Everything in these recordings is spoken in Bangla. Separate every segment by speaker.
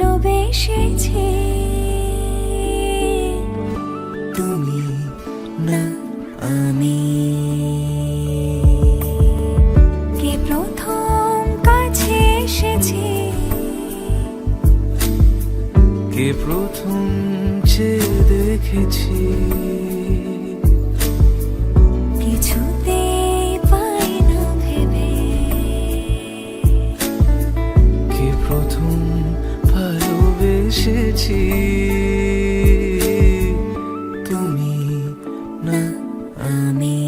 Speaker 1: ভালোবেসেছি। তুমি না আমি, কে প্রথম কাছে এসেছি,
Speaker 2: কে প্রথম চেয়ে দেখেছি,
Speaker 1: কিছুতেই পাই না ভেবে,
Speaker 2: কে প্রথম ভালোবেসেছি। তুমি না
Speaker 1: আমি।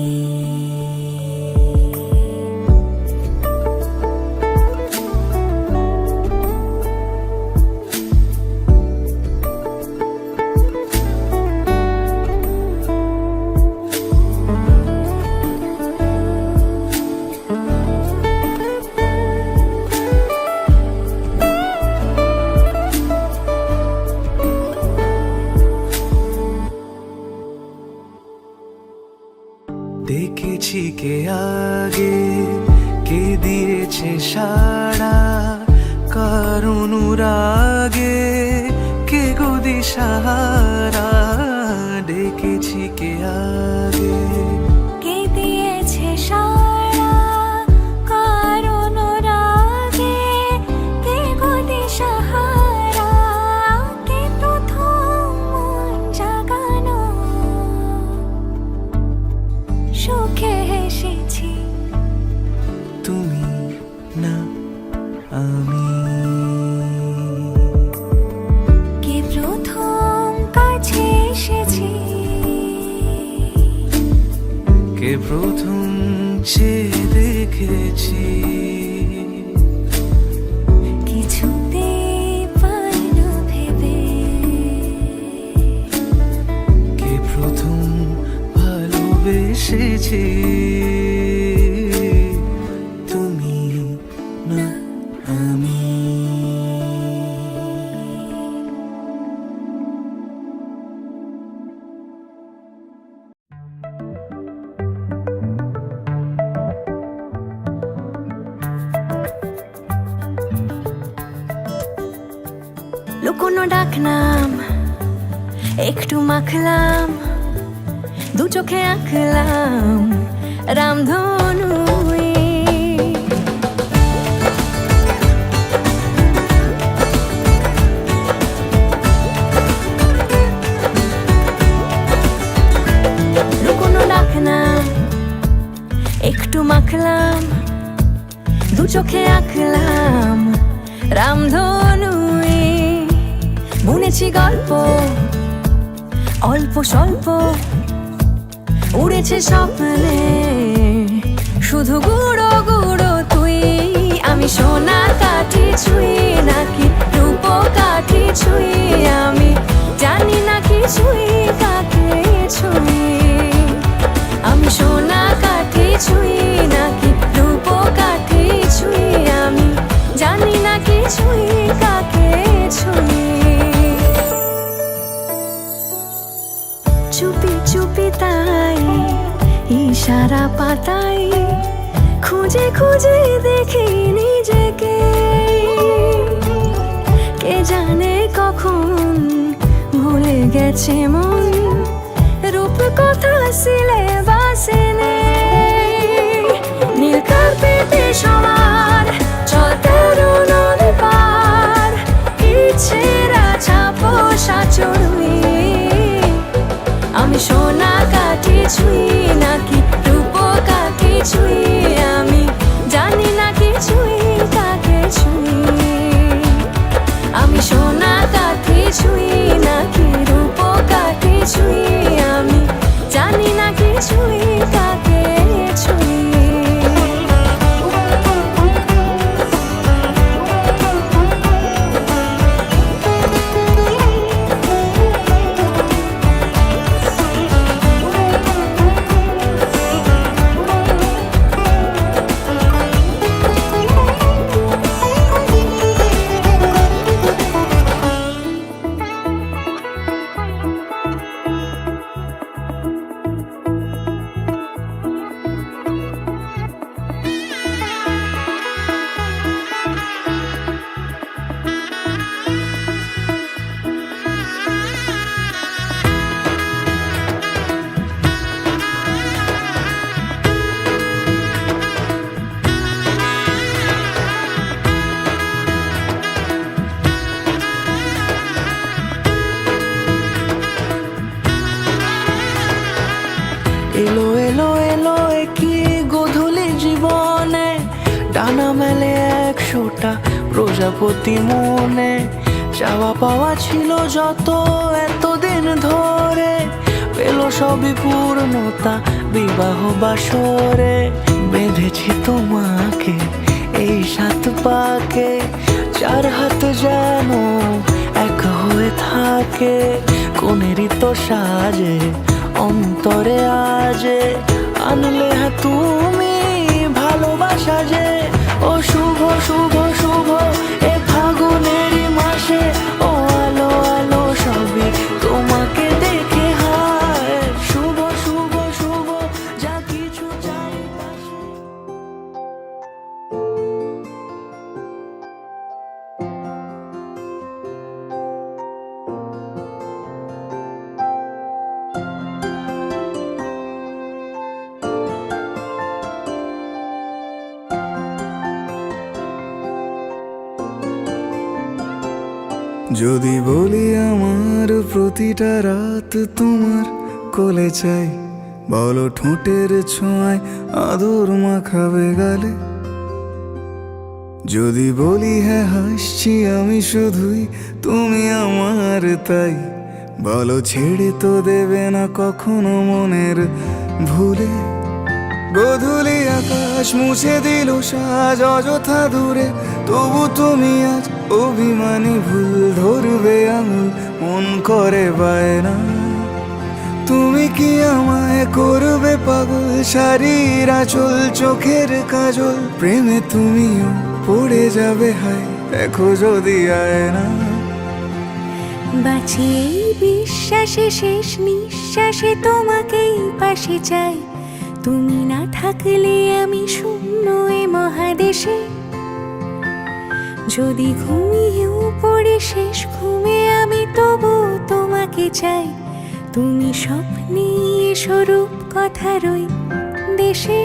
Speaker 2: দেখেছি কে আগে, কে দিয়েছে সাড়া, কার অনুরাগে কে গো দিশাহারা। দেখেছি কে আগে,
Speaker 1: কে দিয়েছে সাড়া, কার অনুরাগে কে গো দিশাহারা, কে প্রথম মন জাগানো, সুখে হেসেছি।
Speaker 2: তুমি না আমি,
Speaker 1: কে প্রথম কাছে এসেছি,
Speaker 2: কে প্রথম চেয়ে দেখেছি,
Speaker 1: কিছুতেই পাই না ভেবে,
Speaker 2: কে প্রথম ভালোবেসেছি। তুমি না আমি।
Speaker 1: লুকোনো ডাকনাম একটু মাখলাম, দু চোখে আঁকলাম রামধনু। লুকোনো ডাকনাম একটু মাখলাম, দু চোখে আঁকলাম রামধনু। বুনেছি গল্প অল্প স্বল্প, উড়েছে স্বপ্নে শুধু গুঁড়ো গুঁড়ো তুই। আমি সোনা কাঠি ছুঁই নাকি রূপ কাঠি ছুঁই, আমি জানি না কিছুই কাকে ছুঁই। আমি সোনা কাঠি ছুঁই নাকি রূপ কাঠি ছুঁই, আমি জানি না কিছুই কাকে ছুঁই। চুপি চুপি তাই ইশারা পাতাই, খুঁজে খুঁজে দেখি নিজেকে। কে জানে কখন ভুলে গেছে মন, রূপ কথা সিলেবাসে নেই। নীল কার্পেটে সবার চলতেরো নদী পার, ইচ্ছেরা ছাপোষা চড়ুই। আমি সোনা কাঠি ছুঁই নাকি রূপ কাঠি ছুঁই, আমি জানি না কিছুই কাকে ছুঁই। আমি সোনা কাঠি ছুঁই নাকি রূপ কাঠি ছুঁই, আমি জানি না কিছুই
Speaker 2: ডানা মেলে 100টা প্রজাপতি মনে, চাওয়া পাওয়া ছিল যত এতদিন ধরে, পেল সবই পূর্ণতা বিবাহ বাসরে। বেঁধেছি তোমাকে এই 7 পাকে, 4 হাত যেন এক হয়ে থাকে, কোনেরই তো সাজে অন্তরে আজে আনলে তুমি ভালোবাসা যে। ও শুভ শুভ শুভ এ ফাগুনেরই মাসে, ও আলো আলো সবই তোমাকে দেখে হায়, শুভ শুভ শুভ যা কিছু চারিপাশে।
Speaker 3: যদি বলি আমার প্রতিটা রাত তোমার কোলে চাই, বলো ঠোঁটের ছোঁয়ায় আদর মাখাবে গালে। যদি বলি হ্যাঁ হাসছি আমি শুধুই, তুমি আমার তাই, বলো ছেড়ে তো দেবে না কখনো মনের ভুলে। গোধূলি আকাশ মুছে দিল সাজ অযথা দূরে, তবু তুমি আজ অভিমানী ভুল ধরবে আঙুল, মন করে বায়না। তুমি কি আমায় করবে পাগল, শাড়ির আঁচল চোখের কাজল, প্রেমে তুমিও পড়ে যাবে হায় দেখো যদি আয়না।
Speaker 1: বাঁচি এই বিশ্বাসে শেষ নিঃশ্বাসে তোমাকেই পাশে চাই, তুমি না থাকলে আমি শূন্য এ মহাদেশে। যদি ঘুমিয়েও পড়ে শেষ ঘুমে আমি তবু তোমাকে চাই, তুমি স্বপ্নে স্বরূপ কথারই দেশে।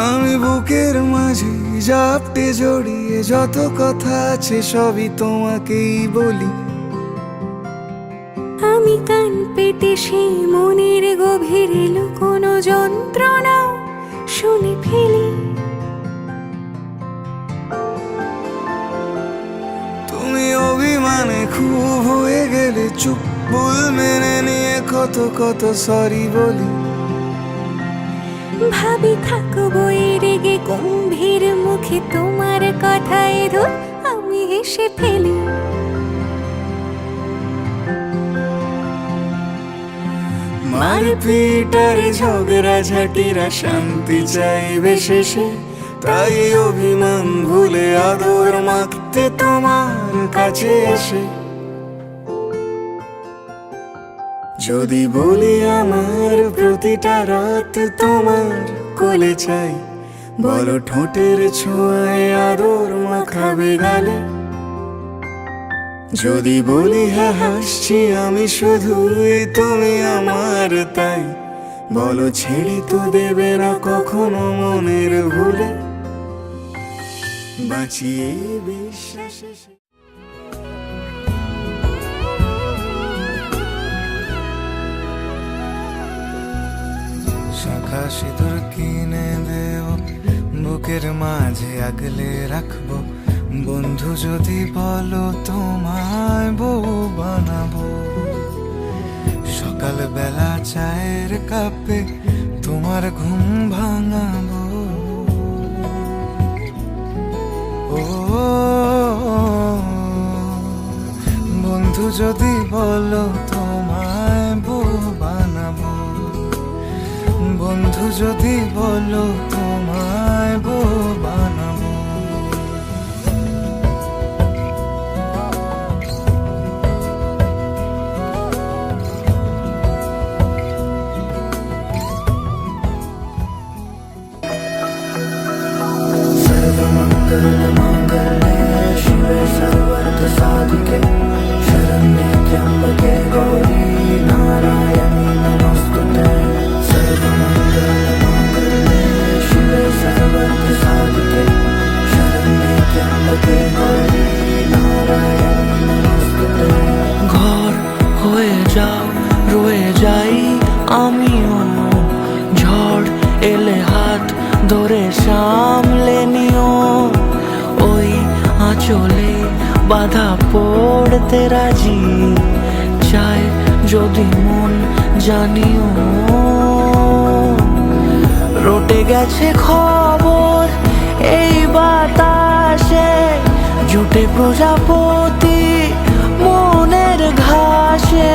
Speaker 3: আমি বুকের মাঝে জাপটে জড়িয়ে যত কথা আছে সবই তোমাকেই বলি।
Speaker 1: আমি কান পেতে সেই মনের গভীরে লুকোনো যন্ত্রণা শুনে ফেলি।
Speaker 3: তুমি অভিমানে খুব হয়ে গেলে চুপ, ভুল মেনে নিয়ে কত কত সরি বলি।
Speaker 1: ভাবি থাকবো এই রেগে গম্ভীর মুখে তোমার কথায় ধর আমি হেসে ফেলি।
Speaker 3: মারপিট আর ঝগড়া ঝাঁটিরা শান্তি চাইবে শেষে, তাই অভিমান ভুলে আদর মাখতে তোমার কাছে এসে। যদি বলি আমার প্রতিটা রাত তোমার কোলে চাই, বলো ঠোঁটের ছোঁয়ায় আদর মাখাবে গালে। যদি বলি হ্যাঁ হাসছি আমি শুধুই, তুমি আমার তাই, বলো ছেড়ে তো দেবে না কখনো মনের ভুলে। বাঁচিয়ে বিশ্বাসে শাখা সিঁদুর কিনে দেব, বুকের মাঝে আগলে রাখবো, বন্ধু যদি বলো তোমায় বউ বানাবো। সকাল বেলা চায়ের কাপে তোমার ঘুম ভাঙাবো। ও বন্ধু যদি বলো তোমায় বউ বানাবো, বন্ধু যদি বলো তোমায় বউ বানাবো। सर्वमंगल मांगल्ये शिवे सर्वार्थ साधिके शरण्ये त्र्यंबके
Speaker 2: যাও রয়ে যাই আমিও, ঝড় এলে হাত ধরে সামলে নিও, ওই আঁচলে বাধা পড়তে রাজি, চায় যদি মন জানিও। রটে গেছে খবর এই বাতাসে, জুটে প্রজাপতি মনের ঘাসে,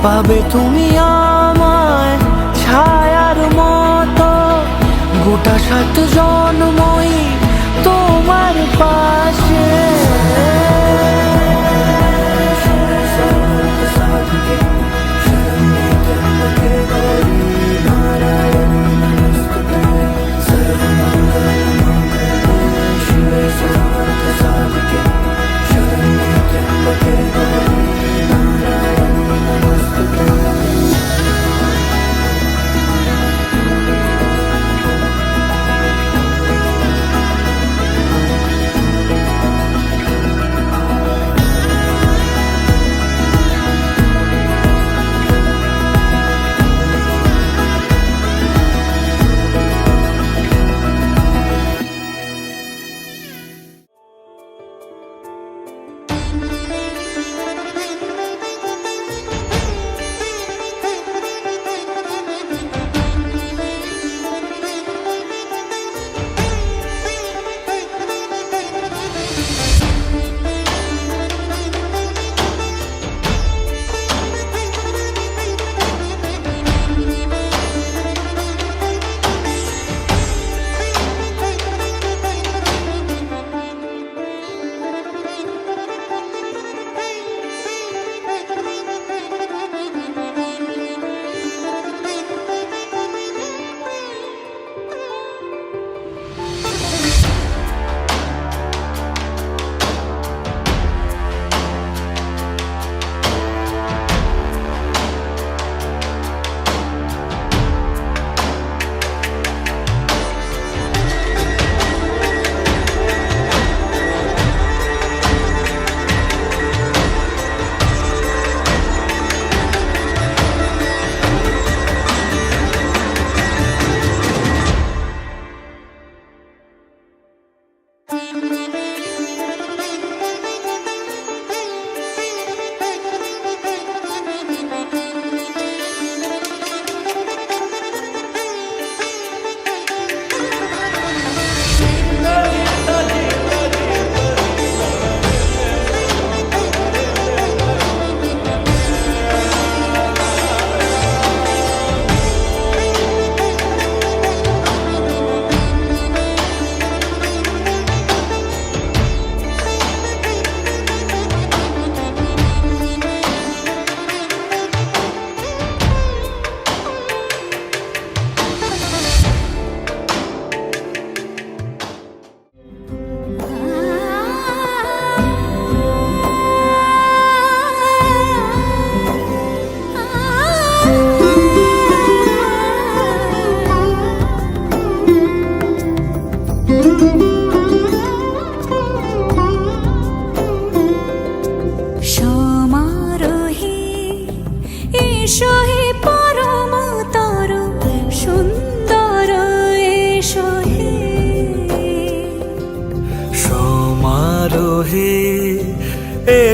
Speaker 2: পাবে তুমি আমায় ছায়ার মতো, গোটা 7 জন্মই তোমার পাশে।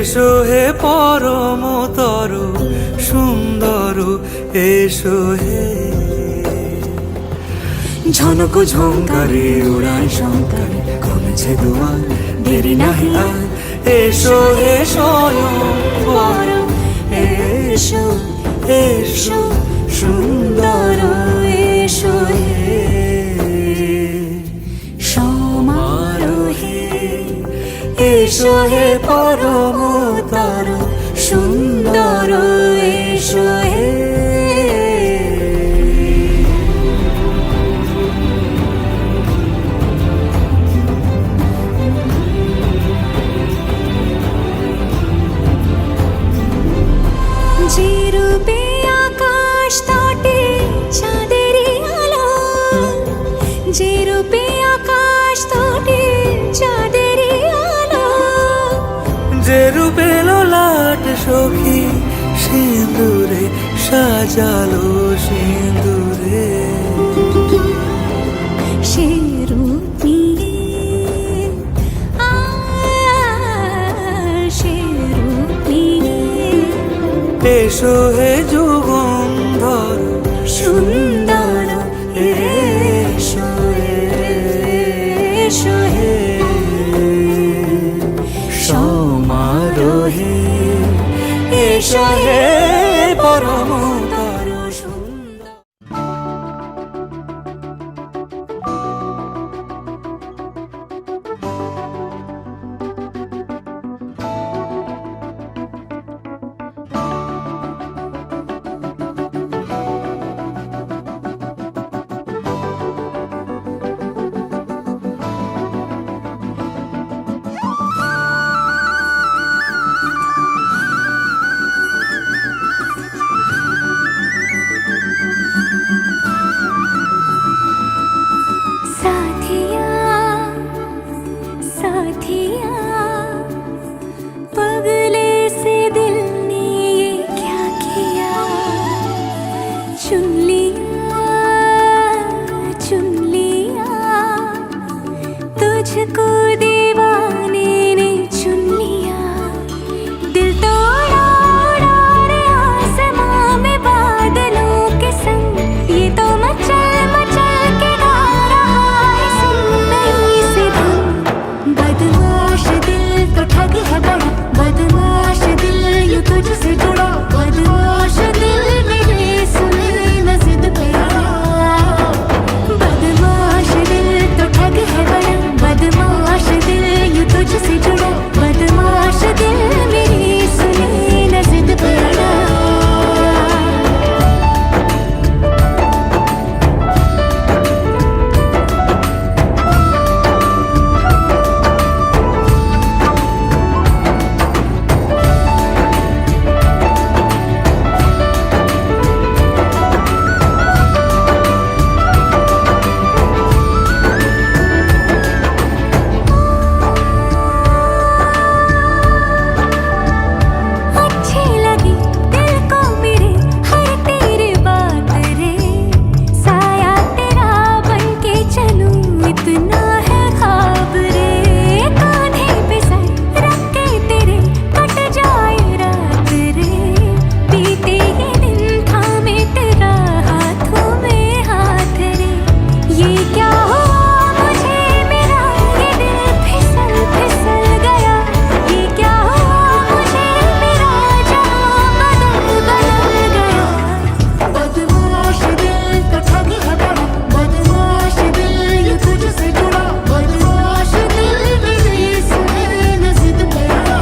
Speaker 2: এসো হে পরমতর সুন্দর, এসো হে।
Speaker 1: ঝনক ঝঙ্কারে উড়ায় শঙ্কারে খুলছে দুয়ার, দেরি নাহি আর।
Speaker 2: এসো হে স্বয়ং বর,
Speaker 1: এসো এসো সুন্দর, এসো হে সমারোহে। এসো হে পরমতর সুন্দর, এসো হে। যে রূপে আকাশ তটে চাঁদেরই আলো, যে রূপে আকাশ তটে চাঁদেরই আলো,
Speaker 2: যে রূপে ললাট সখী সিন্ধু সাজালো সিঁদুরে।
Speaker 1: সে রূপ নিয়ে, সে রূপ নিয়ে
Speaker 2: এসো হে যুগন্ধর
Speaker 1: সুন্দর,
Speaker 2: এসো
Speaker 1: এসো হে
Speaker 2: সমারোহে, এসো হে পরমতর
Speaker 1: সুন্দর। साथिया साथिया पगले से दिल ने ये क्या किया, चुन लिया तुझको दीवाने ने चुन लिया। दिल तोड़ा उड़ा रे आसमां में बादलों के संग, ये तो मचल मचल के गा रहा है सुनई से धुन। बदमाश दिल तो ठग है बड़ा, बदमाश दिल यूं तुझसे जुड़ा, बदमाश दिल मेरे सुने न जिद पे अड़ा। बदमाश दिल तो ठग है बड़ा, बदमाश दिल यूं तुझसे जुड़ा, बदमाश दिल मेरी सुने न जिद पे अड़ा। अच्छी लगी दिल को मेरे हर तेरी बात रे, साया तेरा बन के चलूं इतना है ख्वाब रे। कांधे पे सर रख के तेरे कट जाए रात रे, बीते ये दिन थामे तेरा हाथों में हाथ रे। ये क्या हुआ मुझे मेरा ये दिल फिसल फिसल गया, ये क्या हुआ मुझे मेरा जहां बदल बदल गया। बदमाश दिल तो ठग है बड़ा, बदमाश दिल यूं तुझसे जुड़ा, बदमाश दिल मेरी सुने न जिद पे अड़ा।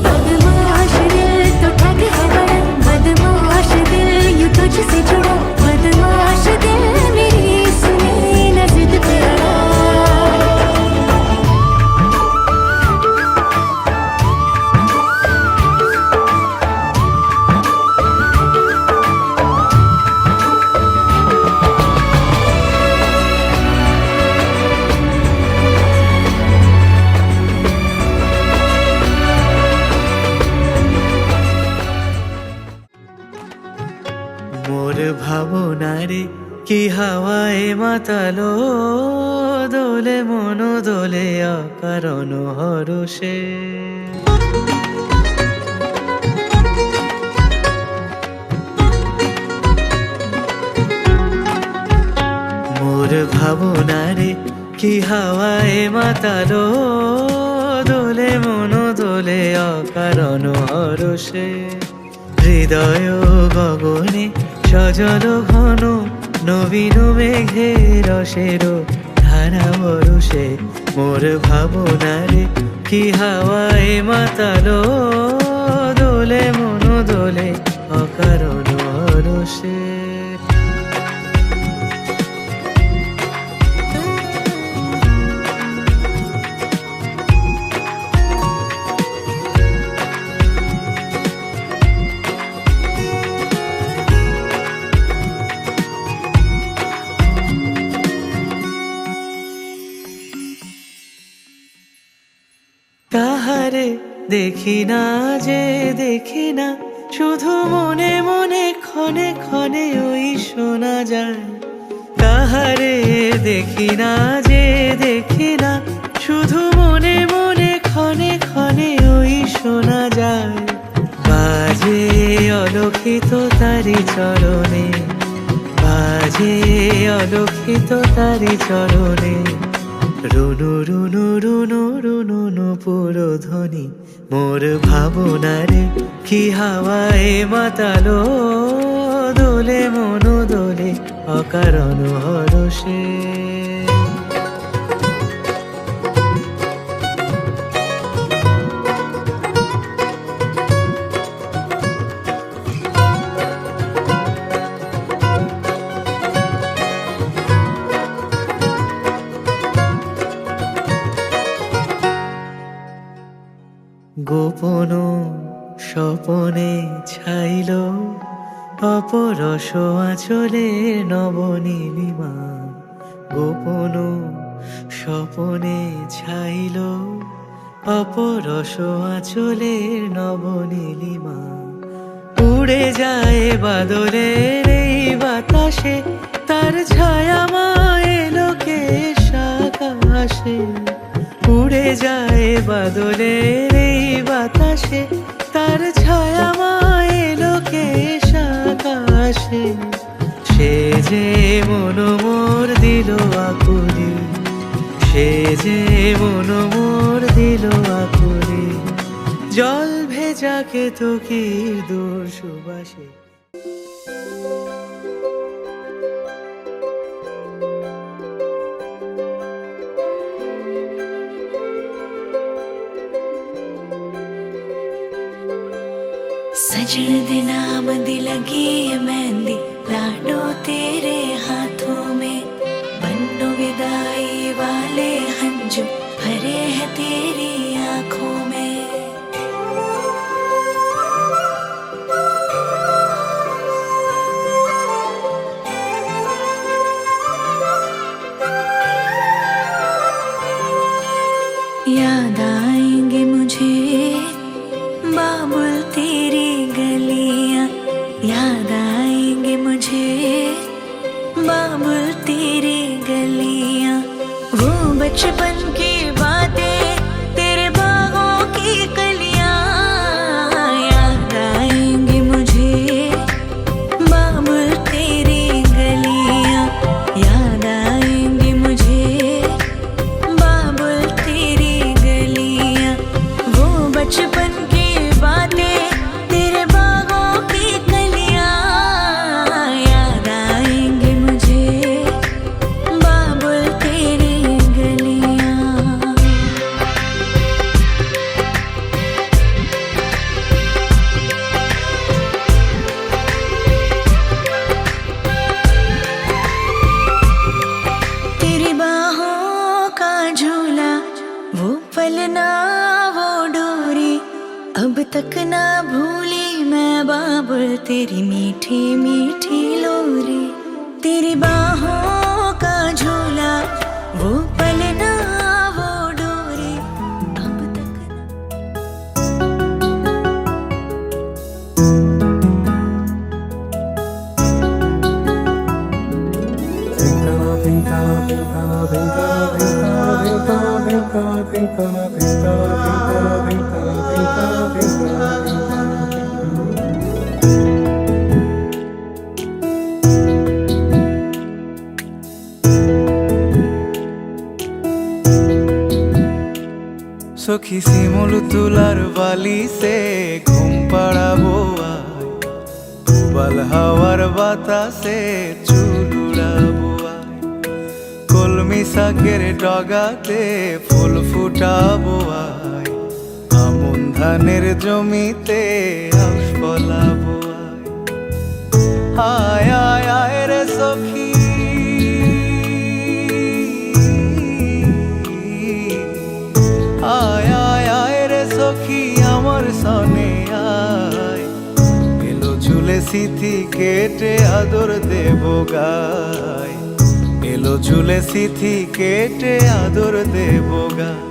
Speaker 1: बदमाश दिल तो ठग है बड़ा, बदमाश दिल यूं तुझसे जुड़ा, बदमाश दिल मेरी सुने न जिद पे अड़ा।
Speaker 2: মোর ভাবনারে কি হাওয়ায় মাতালো, দোলে মন দোলে অকারণ হরষে। মোর ভাবনারে কি হাওয়ায় মাতালো, দোলে মন দোলে অকারণ হরষে। হৃদয় গগনে সজল ঘন নবীন মেঘে রসের ধারা বরষে। মোর ভাবনারে কি হাওয়ায় মাতালো, দোলে মন দোলে অকারণ হরষে। কাহারে দেখি না যে দেখি না, শুধু মনে মনে ক্ষণে ক্ষণে ওই শোনা যায়। কাহারে দেখি না যে দেখি না, শুধু মনে মনে ক্ষণে ক্ষণে ওই শোনা যায়। বাজে অলক্ষিত তারি চরণে, বাজে অলক্ষিত তারি চরণে, রুনু রুনু রুনু রুনু নুপুর ধ্বনি। মোর ভাবনারে কি হাওয়ায় মাতালো, দোলে মন দোলে অকারণ হরষে। গোপন স্বপনে ছাইল অপরস আঁচলে নবনীলিমা। গোপন স্বপনে ছাইল অপরস আঁচলে নবনীলিমা। উড়ে যায় বাদলের এই বাতাসে, তার ছায়া মায়ে লোকে আকাশে। উড়ে যায় বাদলের এই বাতাসে, তার ছায়া মায়ে লোকে আকাশে। সে যে মন মোর দিল আকুলি, সে যে মন মোর দিল আকুলি। জল ভেজা কেতকীর দূর সুবাসে।
Speaker 1: सजन दे नाम दी लगी है मेहंदी, लाडो तेरे हाथों में। बन्नो विदाई वाले हंजू भरे हैं तेरी आंखों में। याद आएंगे मुझे बाबुल तेरी गलियां, याद आएंगे मुझे बाबुल तेरी गलियां। वो बचपन की बातें, तेरे बागों की कलियां, याद आएंगे मुझे बाबुल तेरी गलियां। याद आएंगे मुझे बाबुल तेरी गलियां। वो बचपन की बातें, तेरे बागों की कलियां, याद आएंगे मुझे बाबुल तेरी गलियां। तेरी बाहों का झूला, वो पलना वो डोरी, अब तक ना भूली मैं बाबुल तेरी मीठी मीठी लोरी। तेरी बाहों का झूला, वो पलना वो डोरी, अब तक ना।
Speaker 3: সখী শিমুল তুলার বালি সে ঘুম পাড়াবো আয়, উবাল হাওয়ার বাতাসে চুল উড়াবো আয়। কলমি শাকের ডগাতে ফুল ফুটাবো আয়, আমন ধানের জমিতে আউশ ফলাবো আয়। আয় আয় আয় রে সখী, আয় আয় আয় রে সখী আমার সনে আয়। এলো ঝুলে সিথি কেটে আদর দেব গায়, এলো ঝুলে সিথি কেটে আদর দেব গায়।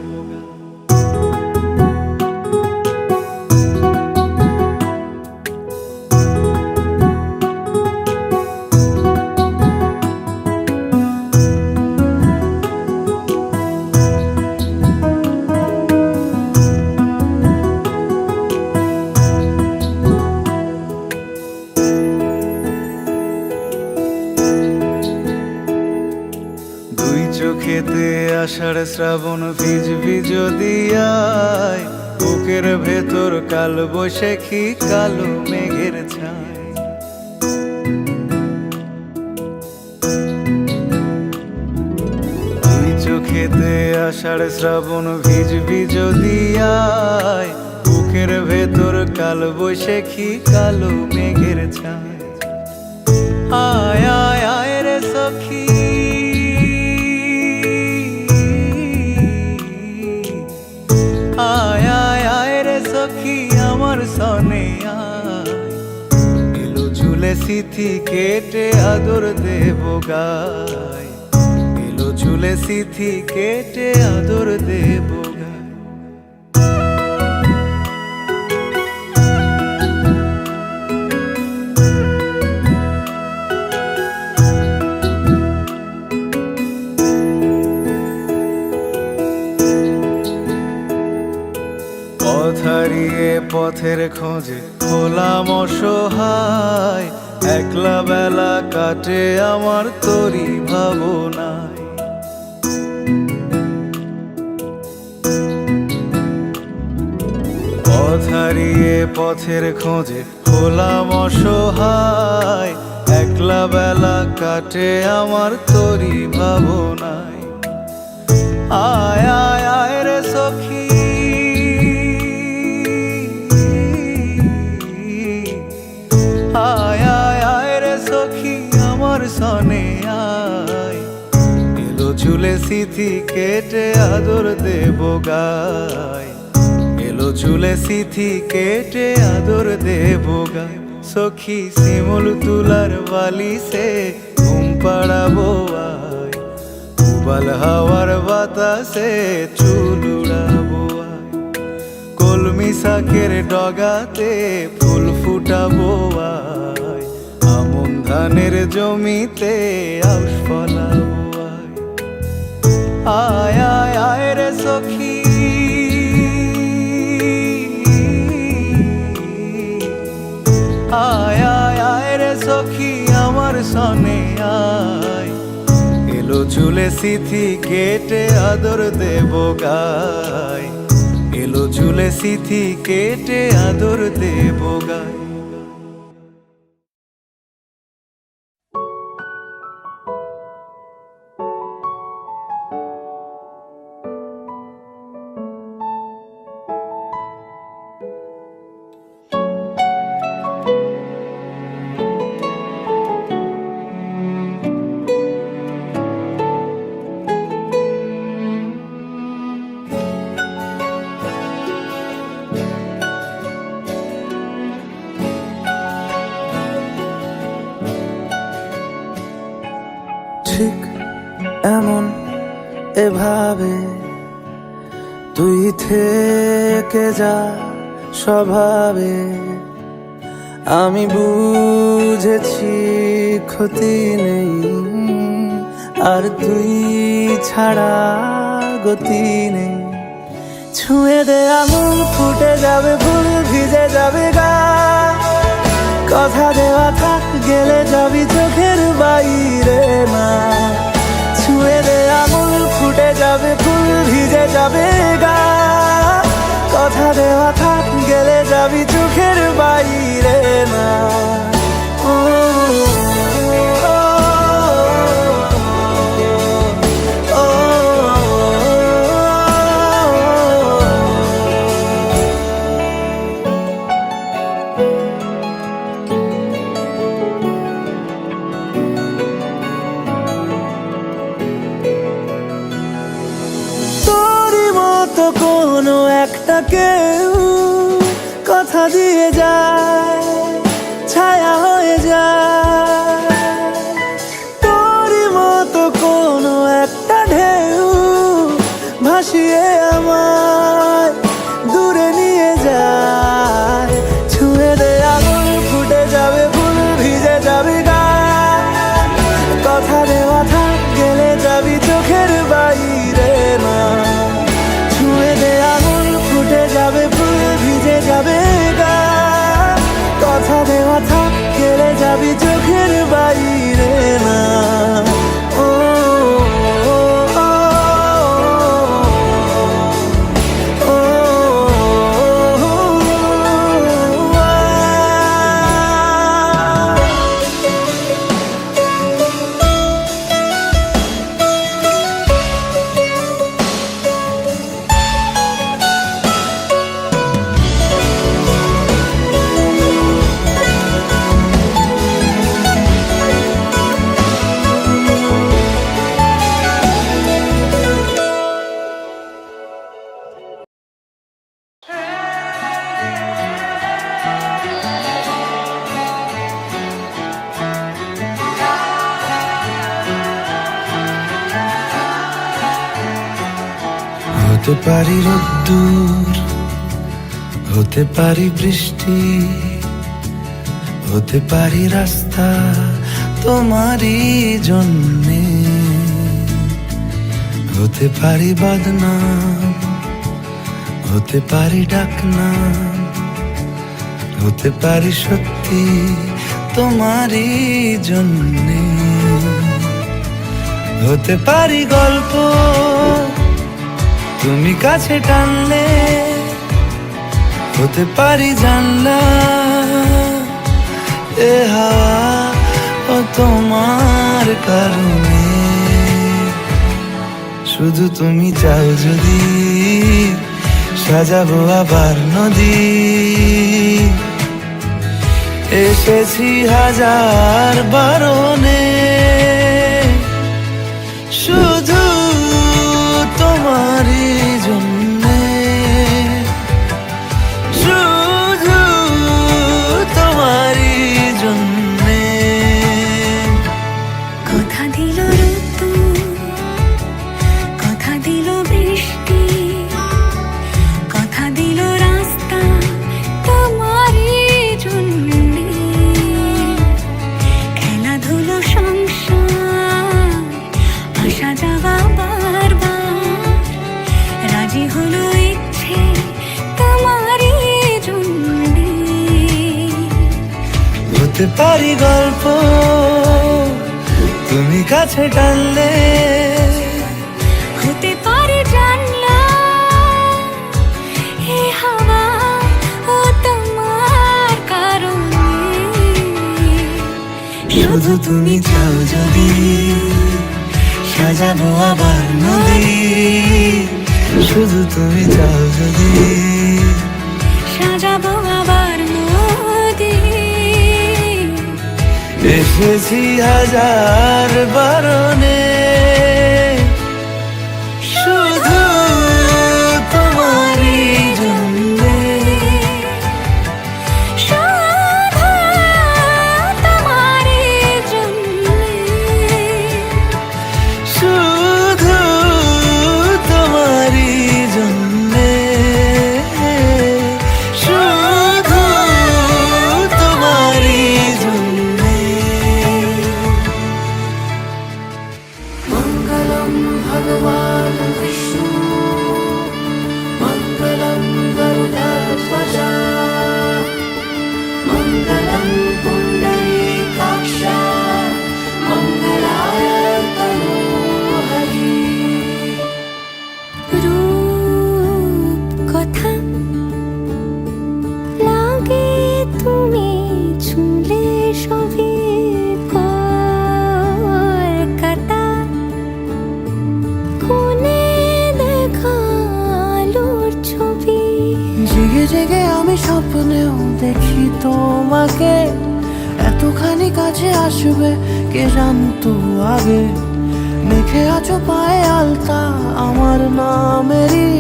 Speaker 3: চোখেতে আষাঢ় শ্রাবণ ভিজবি যদি আয়, বুকের ভেতর কাল বৈশাখী কালো মেঘের ছায়। তুই চোখেতে আষাঢ় শ্রাবণ ভিজবি যদি আয়, বুকের ভেতর কাল বৈশাখী কালো মেঘের ছায়। আয় আয় আয় রে সখী, আয় আয় আয় রে সখী আমার সনে আয়। এলো ঝুলে সিথি কেটে আদর দেব গায়, এলো ঝুলে সিথি কেটে আদর দেব গায়। পথ হারিয়ে পথের খোঁজে হলাম অসহায়, একলা বেলা কাটে আমার তোরই ভাবনায়। পথ হারিয়ে পথের খোঁজে হলাম অসহায়, একলা বেলা কাটে আমার তোরই ভাবনায়। আয় আয় আয় রে সখী, আয় আয় আয় রে সখী আমার সনে আয়। এলো চুলে সিথি কেটে আদর দেব গায়, এলো চুলে সিথি কেটে আদর দেব গায়। সখী শিমুল তুলার বালিশে ঘুম পাড়াবো আয়, উবাল হাওয়ার বাতাসে চুল উড়াবো আয়। কলমি শাকের ডগাতে ফুল ফুটাবো আয়, আমন ধানের জমিতে আউশ ফলাবো আয়। আয় আয় আয় রে সখী, আয় আয় আয় রে সখী আমার সনে আয়। এলো চুলে সিথি কেটে আদর দেব গায়, এলো চুলে সিথি কেটে আদর দেব গায়।
Speaker 2: ঠিক এমন এভাবে তুই থেকে যা স্বভাবে, আমি বুঝেছি ক্ষতি নেই আর তুই ছাড়া গতি নেই। ছুঁয়ে দে আঙুল ফুটে যাবে ফুল ভিজে যাবে গা, কথা দেওয়া থাক গেলে যাবি চোখের বাইরে না। ছুঁয়ে দে আঙুল ফুটে যাবে ফুল ভিজে যাবে গা, কথা দেওয়া থাক গেলে যাবি চোখের বাইরে না। ও, ও, ও, ও, ও, তো কোনো একটা কেউ কথা দিয়ে যায়, ছায়া হয়ে যায়। তোরই মতো কোনো একটা ঢেউ ভাসিয়ে আমায় দূরে নিয়ে যায়। ছুঁয়ে দে আঙুল ফুটে যাবে ফুল ভিজে যাবে গা, কথা দেওয়া থাক গেলে যাবি চোখের বাইরে না। ছুঁয়ে দে আঙুল ফুটে যাবে ফুল ভিজে যাবে গা, কথা দেওয়া থাক গেলে যাবি চোখের বাইরে না। ও, ও, ও, ও, ও।
Speaker 3: হতে পারি রোদ্দুর, হতে পারি বৃষ্টি, হতে পারি রাস্তা তোমারই জন্যে, হতে পারি বদনাম, হতে পারি ডাকনাম, হতে পারি সত্যি তোমারই জন্যে, হতে পারি গল্প তুমি কাছে টানলে, হতে পারি জানলা এ হাওয়া ও তোমার কারণে। শুধু তুমি চাও যদি সাজাবো আবার নদী, এসেছি হাজার বারণে, শুধু তোমারই জন্যে, শুধু তোমারই জন্যে।
Speaker 1: কথা দিল ঋতু, কথা দিল বৃষ্টি, কথা দিল রাস্তা তোমারই জন্যে, খেলাধুলো সংসার আসা যাওয়া বারবার, রাজি হলো ইচ্ছে তোমারই জন্যে।
Speaker 3: হতে পারি গল্প তুমি কাছে টানলে,
Speaker 1: হতে পারে জানলা এ হাওয়া ও তোমার কারণে।
Speaker 3: শুধু তুমি চাও যদি সাজাবো আবার নদী, শুধু তুমি চাও যদি
Speaker 1: সাজাবো আবার নদী,
Speaker 3: এসেছি হাজার বারণে, শুধু তোমারই জন্যে,
Speaker 1: শুধু তোমারই জন্যে।
Speaker 3: শুধু তোমারই জন্যে, শুধু তোমারই জন্যে।
Speaker 2: মঙ্গলম ভগবান বিষ্ণু, মঙ্গলম গরুড়ধ্বজ, মঙ্গলম পুণ্ডরীকাক্ষ, মঙ্গলায় তনূহরি।
Speaker 1: রূপ কথা লাগে তুমি ছুঁলে সবে কলকাতা, কোনে দেখালোর ছবি।
Speaker 2: জেগে জেগে আমি স্বপ্নেও দেখি তোমাকে, এতখানি কাছে আসবে কে জানতো আগে। মেখে আছো পায়ে আলতা আমার নামেরই,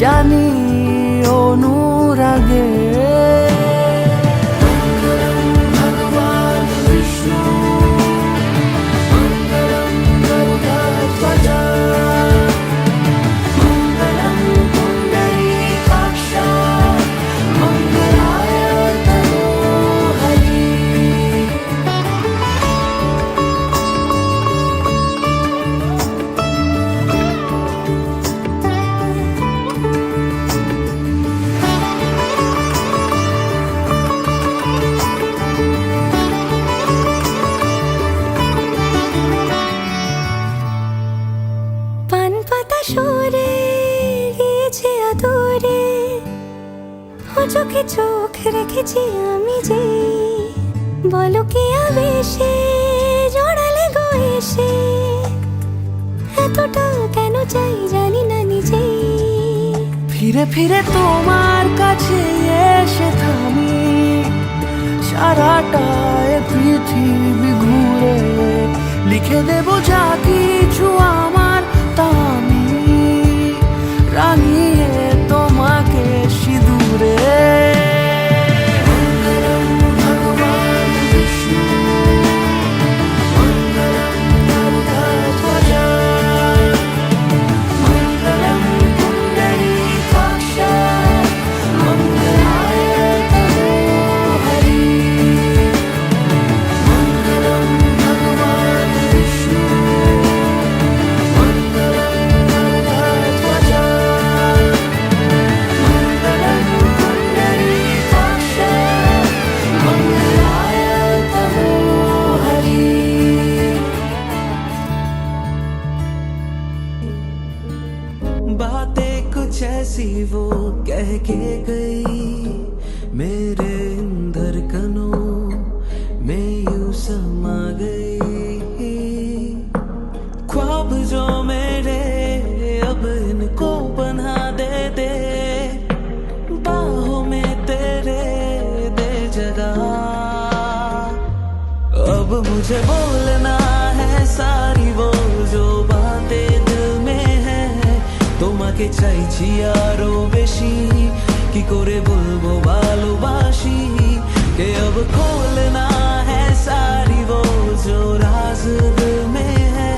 Speaker 2: জানি অনুরাগে। মঙ্গলম ভগবান বিষ্ণু, মঙ্গলম গরুড়ধ্বজ, মঙ্গলম পুণ্ডরীকাক্ষ, মঙ্গলায় তনূহরি।
Speaker 1: পান পাতা সরে গিয়েছে আদরে, ও চোখে চোখ রেখেছি আমি যে, বলো কি আবেশে জড়ালে গো এসে, এতটা কেন চাই জানি না নিজেই।
Speaker 2: ফিরে ফিরে তোমার কাছে এসে থামি, সারাটা এ পৃথিবী ঘুরে লিখে দেব যা কিছু আমার, তা আমি রাঙিয়ে তোমাকে সিঁদুরে। মঙ্গলম ভগবান বিষ্ণু, মঙ্গলম গরুড়ধ্বজ, মঙ্গলম वो कह के गई मेरे धड़कनों में यूं समा गई। ख्वाब जो मेरे अब इनको बना दे बाहों में तेरे दे जगह। अब मुझे बोलना है सारी वो जो बातें दिल में है। তোমাকে চাইছি আরো বেশি কি করে বলবো ভালোবাসি কে अब खोलना है सारी वो जो राज दिल में है।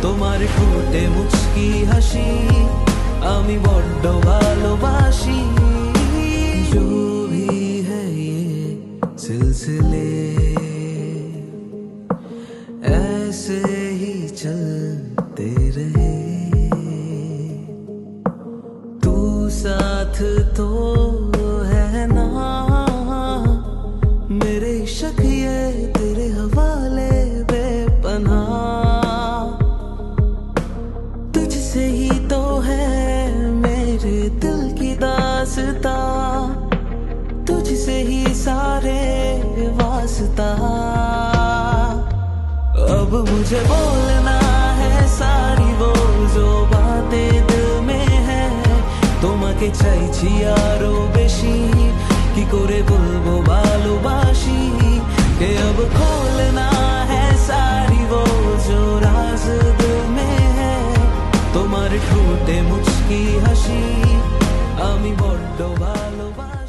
Speaker 2: তোমার ঠোঁটে মুচকি হাসি আমি বড্ড ভালোবাসি। जो भी है ये सिलसिले ऐसे ही चलते रहे। तू साथ तो है ना मेरे शक ये तेरे हवाले बेपनाह। तुझसे ही तो है मेरे दिल की दास्ता तुझसे ही सारे वास्ता। अब मुझे बोलना है सारी वो जो बातें दिल में है। তোমাকে চাইছি আরো বেশি কি করে বলবো ভালোবাসি কে अब खोलना है सारी वो जो राज दिल में है। তোমার ঠোঁটে মুচকি হাসি আমি বড্ড ভালোবাসি।